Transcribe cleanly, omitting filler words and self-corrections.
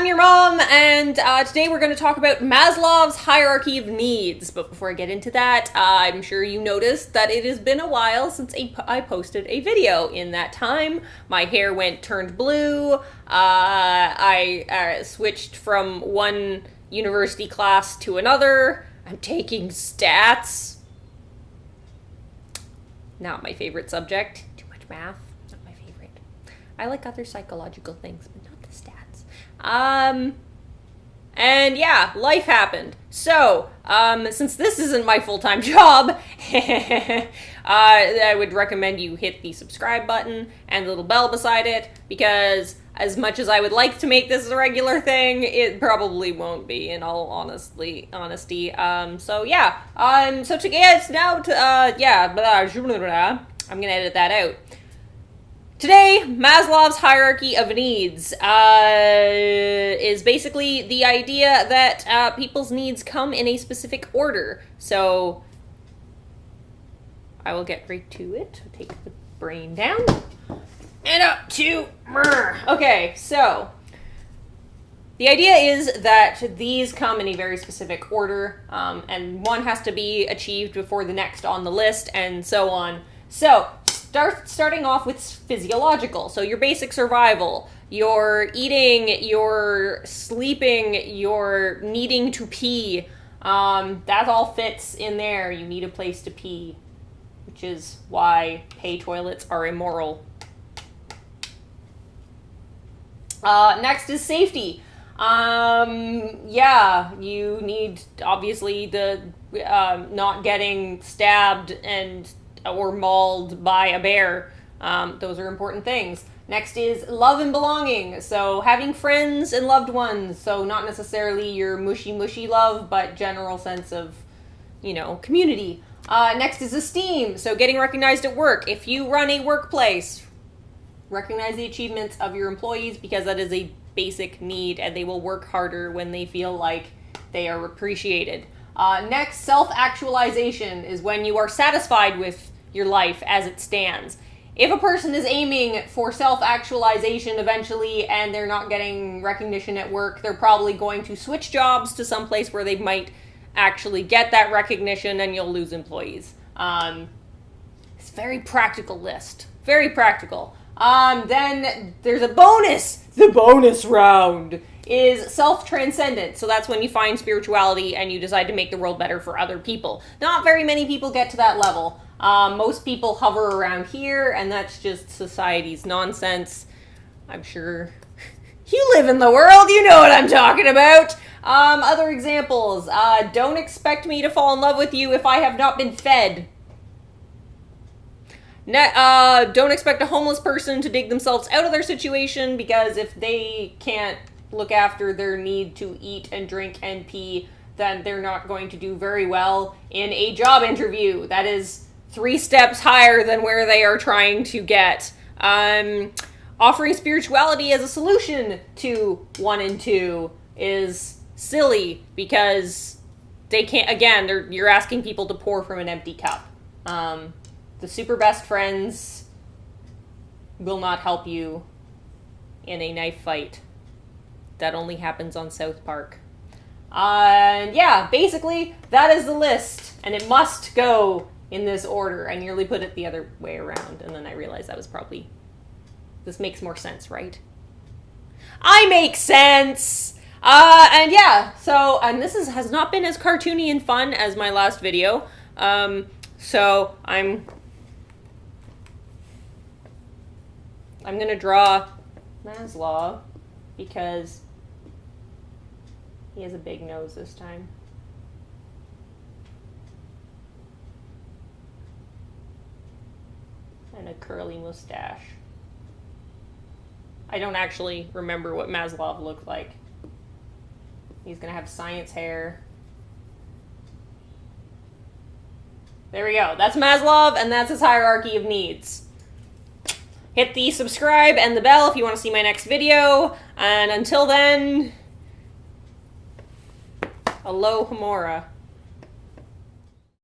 I'm your mom, and today we're going to talk about Maslow's hierarchy of needs. But before I get into that, I'm sure you noticed that it has been a while since I posted a video. In that time, my hair turned blue. I switched from one university class to another. I'm taking stats. Not my favorite subject. Too much math. Not my favorite. I like other psychological things, but not the stats. And yeah, life happened. So, since this isn't my full-time job, I would recommend you hit the subscribe button and the little bell beside it, because as much as I would like to make this a regular thing, it probably won't be, in all honesty. So yeah, so to get now to, I'm gonna edit that out. Today, Maslow's hierarchy of needs is basically the idea that people's needs come in a specific order. So, I will get right to it. Take the brain down and up to... Okay, so the idea is that these come in a very specific order, and one has to be achieved before the next on the list, and so on. So, starting off with physiological. So your basic survival, your eating, your sleeping, your needing to pee, that all fits in there. You need a place to pee, which is why pay toilets are immoral. Next is safety. Yeah, you need, obviously, the not getting stabbed or mauled by a bear. Those are important things. Next is love and belonging. So having friends and loved ones. So not necessarily your mushy love, but general sense of, community. Next is esteem. So getting recognized at work. If you run a workplace, recognize the achievements of your employees, because that is a basic need, and they will work harder when they feel like they are appreciated. Next, self-actualization is when you are satisfied with your life as it stands. If a person is aiming for self-actualization eventually and they're not getting recognition at work, they're probably going to switch jobs to some place where they might actually get that recognition, and you'll lose employees. It's a very practical list. Very practical. Then there's a bonus. The bonus round is self-transcendent. So that's when you find spirituality and you decide to make the world better for other people. Not very many people get to that level. Most people hover around here, and that's just society's nonsense. I'm sure you live in the world, you know what I'm talking about. Other examples. Don't expect me to fall in love with you if I have not been fed. Don't expect a homeless person to dig themselves out of their situation, because if they can't look after their need to eat and drink and pee, then they're not going to do very well in a job interview. That is 3 steps higher than where they are trying to get. Offering spirituality as a solution to 1 and 2 is silly, because they can't, again, you're asking people to pour from an empty cup. The super best friends will not help you in a knife fight. That only happens on South Park. And yeah, basically, that is the list. And it must go in this order. I nearly put it the other way around, and then I realized this makes more sense, right? I make sense! And yeah, so, and this has not been as cartoony and fun as my last video. So I'm gonna draw Maslow, because he has a big nose this time. And a curly mustache. I don't actually remember what Maslow looked like. He's gonna have science hair. There we go. That's Maslow, and that's his hierarchy of needs. Hit the subscribe and the bell if you want to see my next video. And until then, Alohomora.